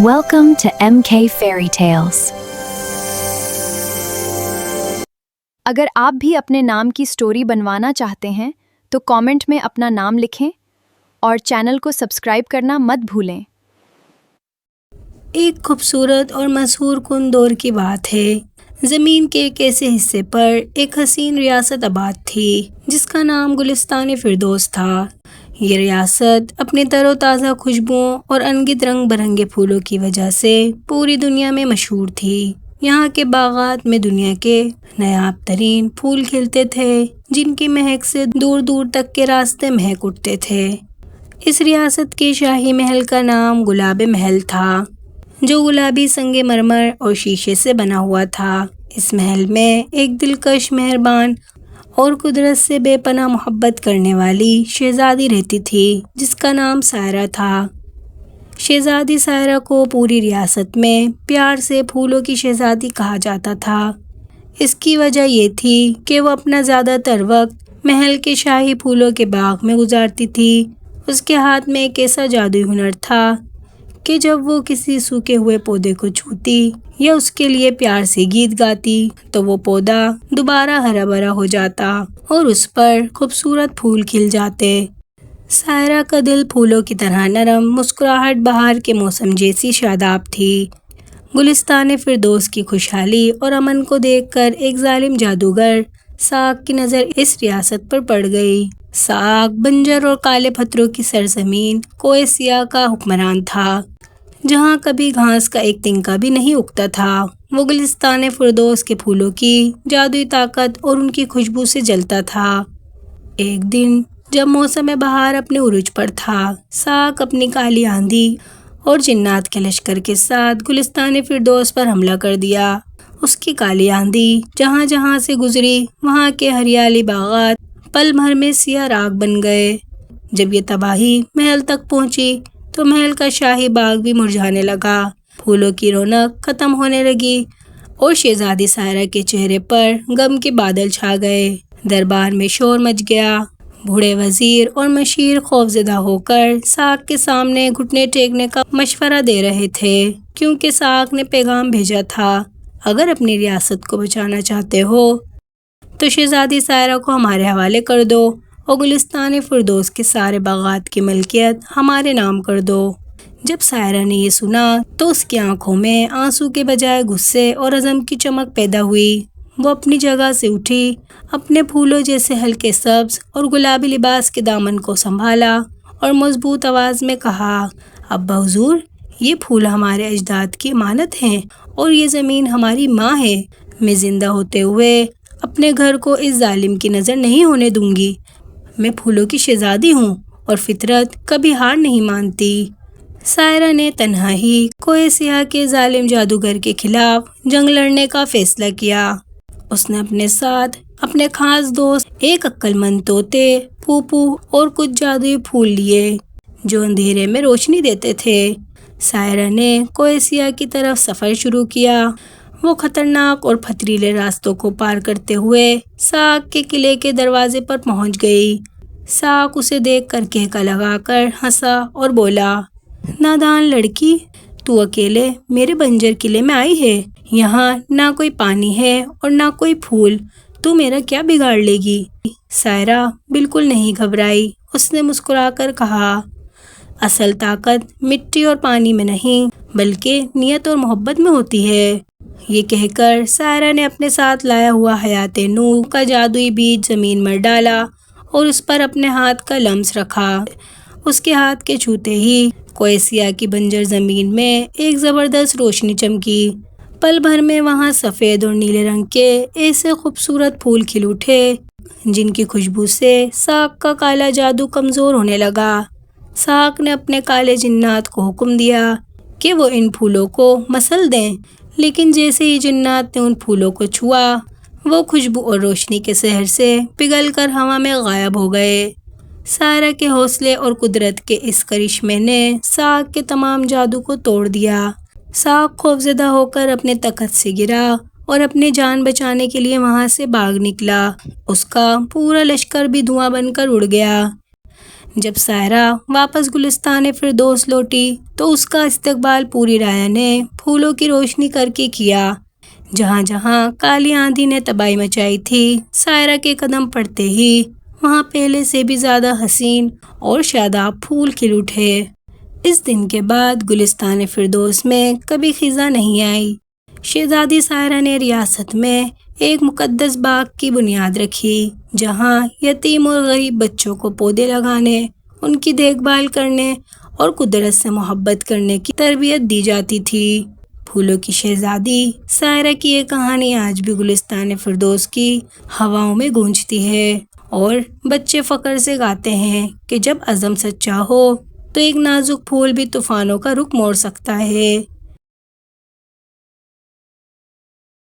Welcome to MK Fairy Tales. اگر آپ بھی اپنے نام کی سٹوری بنوانا چاہتے ہیں تو کامنٹ میں اپنا نام لکھیں اور چینل کو سبسکرائب کرنا مت بھولیں۔ ایک خوبصورت اور مسحور کن دور کی بات ہے۔ زمین کے ایک ایسے حصے پر ایک حسین ریاست آباد تھی جس کا نام گلستان فردوس تھا۔ یہ ریاست اپنی تر و تازہ خوشبوؤں اور انگت رنگ برنگے پھولوں کی وجہ سے پوری دنیا میں مشہور تھی۔ یہاں کے باغات میں دنیا کے نایاب ترین پھول کھلتے تھے جن کی مہک سے دور دور تک کے راستے مہک اٹھتے تھے۔ اس ریاست کے شاہی محل کا نام گلاب محل تھا جو گلابی سنگ مرمر اور شیشے سے بنا ہوا تھا۔ اس محل میں ایک دلکش، مہربان اور قدرت سے بے پناہ محبت کرنے والی شہزادی رہتی تھی جس کا نام سائرہ تھا۔ شہزادی سائرہ کو پوری ریاست میں پیار سے پھولوں کی شہزادی کہا جاتا تھا۔ اس کی وجہ یہ تھی کہ وہ اپنا زیادہ تر وقت محل کے شاہی پھولوں کے باغ میں گزارتی تھی۔ اس کے ہاتھ میں ایک ایسا جادوئی ہنر تھا کہ جب وہ کسی سوکھے ہوئے پودے کو چھوتی یا اس کے لیے پیار سے گیت گاتی تو وہ پودا دوبارہ ہرا بھرا ہو جاتا اور اس پر خوبصورت پھول کھل جاتے۔ سائرہ کا دل پھولوں کی طرح نرم، مسکراہٹ بہار کے موسم جیسی شاداب تھی۔ گلستان فردوس کی خوشحالی اور امن کو دیکھ کر ایک ظالم جادوگر ساگ کی نظر اس ریاست پر پڑ گئی۔ ساگ بنجر اور کالے پتھروں کی سرزمین کوہ سیاہ کا حکمران تھا جہاں کبھی گھاس کا ایک تنکا بھی نہیں اگتا تھا۔ وہ گلستان فردوس کے پھولوں کی جادوئی طاقت اور ان کی خوشبو سے جلتا تھا۔ ایک دن جب موسم بہار اپنے عروج پر تھا، ساگ اپنی کالی آندھی اور جنات کے لشکر کے ساتھ گلستان فردوس پر حملہ کر دیا۔ اس کی کالی آندھی جہاں جہاں سے گزری وہاں کے ہریالی باغات پل بھر میں سیاہ راکھ بن گئے۔ جب یہ تباہی محل تک پہنچی تو محل کا شاہی باغ بھی مرجھانے لگا، پھولوں کی رونق ختم ہونے لگی اور شہزادی سائرہ کے چہرے پر غم کے بادل چھا گئے۔ دربار میں شور مچ گیا۔ بوڑھے وزیر اور مشیر خوفزدہ ہو کر ساگ کے سامنے گھٹنے ٹیکنے کا مشورہ دے رہے تھے کیونکہ ساگ نے پیغام بھیجا تھا، اگر اپنی ریاست کو بچانا چاہتے ہو تو شہزادی سائرہ کو ہمارے حوالے کر دو اور گلستان فردوس کے سارے باغات کی ملکیت ہمارے نام کر دو۔ جب سائرہ نے یہ سنا تو اس کی آنکھوں میں آنسو کے بجائے غصے اور عزم کی چمک پیدا ہوئی۔ وہ اپنی جگہ سے اٹھی، اپنے پھولوں جیسے ہلکے سبز اور گلابی لباس کے دامن کو سنبھالا اور مضبوط آواز میں کہا، ابا حضور، یہ پھول ہمارے اجداد کی امانت ہیں اور یہ زمین ہماری ماں ہے۔ میں زندہ ہوتے ہوئے اپنے گھر کو اس ظالم کی نظر نہیں ہونے دوں گی۔ میں پھولوں کی شہزادی ہوں اور فطرت کبھی ہار نہیں مانتی۔ سائرہ نے تنہا ہی کوہ سیاہ کے ظالم جادوگر کے خلاف جنگ لڑنے کا فیصلہ کیا۔ اس نے اپنے ساتھ اپنے خاص دوست، ایک عقل مند طوطے، پھوپھو اور کچھ جادوئی پھول لیے جو اندھیرے میں روشنی دیتے تھے۔ سائرہ نے کوہ سیاہ کی طرف سفر شروع کیا۔ وہ خطرناک اور پتھریلے راستوں کو پار کرتے ہوئے ساگ کے قلعے کے دروازے پر پہنچ گئی۔ ساگ اسے دیکھ کر کہکا لگا کر ہنسا اور بولا، نادان لڑکی، تو اکیلے میرے بنجر قلعے میں آئی ہے۔ یہاں نہ کوئی پانی ہے اور نہ کوئی پھول، تو میرا کیا بگاڑ لے گی؟ سائرہ بالکل نہیں گھبرائی۔ اس نے مسکرا کر کہا، اصل طاقت مٹی اور پانی میں نہیں بلکہ نیت اور محبت میں ہوتی ہے۔ یہ کہہ کر سائرہ نے اپنے ساتھ لایا ہوا حیات نور کا جادوئی بیج زمین میں ڈالا اور اس پر اپنے ہاتھ کا لمس رکھا۔ اس کے ہاتھ کے چھوتے ہی کوہ سیاہ کی بنجر زمین میں ایک زبردست روشنی چمکی۔ پل بھر میں وہاں سفید اور نیلے رنگ کے ایسے خوبصورت پھول کھل اٹھے جن کی خوشبو سے ساگ کا کالا جادو کمزور ہونے لگا۔ ساگ نے اپنے کالے جنات کو حکم دیا کہ وہ ان پھولوں کو مسل دیں، لیکن جیسے ہی جنات نے ان پھولوں کو چھوا وہ خوشبو اور روشنی کے سحر سے پگھل کر ہوا میں غائب ہو گئے۔ سائرہ کے حوصلے اور قدرت کے اس کرشمے نے ساگ کے تمام جادو کو توڑ دیا۔ ساگ خوفزدہ ہو کر اپنے تخت سے گرا اور اپنی جان بچانے کے لیے وہاں سے بھاگ نکلا۔ اس کا پورا لشکر بھی دھواں بن کر اڑ گیا۔ جب سائرہ واپس گلستان فردوس لوٹی تو اس کا استقبال پوری رعایا نے پھولوں کی روشنی کر کے کیا۔ جہاں جہاں کالی آندھی نے تباہی مچائی تھی، سائرہ کے قدم پڑتے ہی وہاں پہلے سے بھی زیادہ حسین اور شاداب پھول کھل اٹھے۔ اس دن کے بعد گلستان فردوس میں کبھی خزاں نہیں آئی۔ شہزادی سائرہ نے ریاست میں ایک مقدس باغ کی بنیاد رکھی، جہاں یتیم اور غریب بچوں کو پودے لگانے، ان کی دیکھ بھال کرنے اور قدرت سے محبت کرنے کی تربیت دی جاتی تھی۔ پھولوں کی شہزادی سائرہ کی یہ کہانی آج بھی گلستان فردوس کی ہواؤں میں گونجتی ہے، اور بچے فخر سے گاتے ہیں کہ جب عزم سچا ہو تو ایک نازک پھول بھی طوفانوں کا رخ موڑ سکتا ہے۔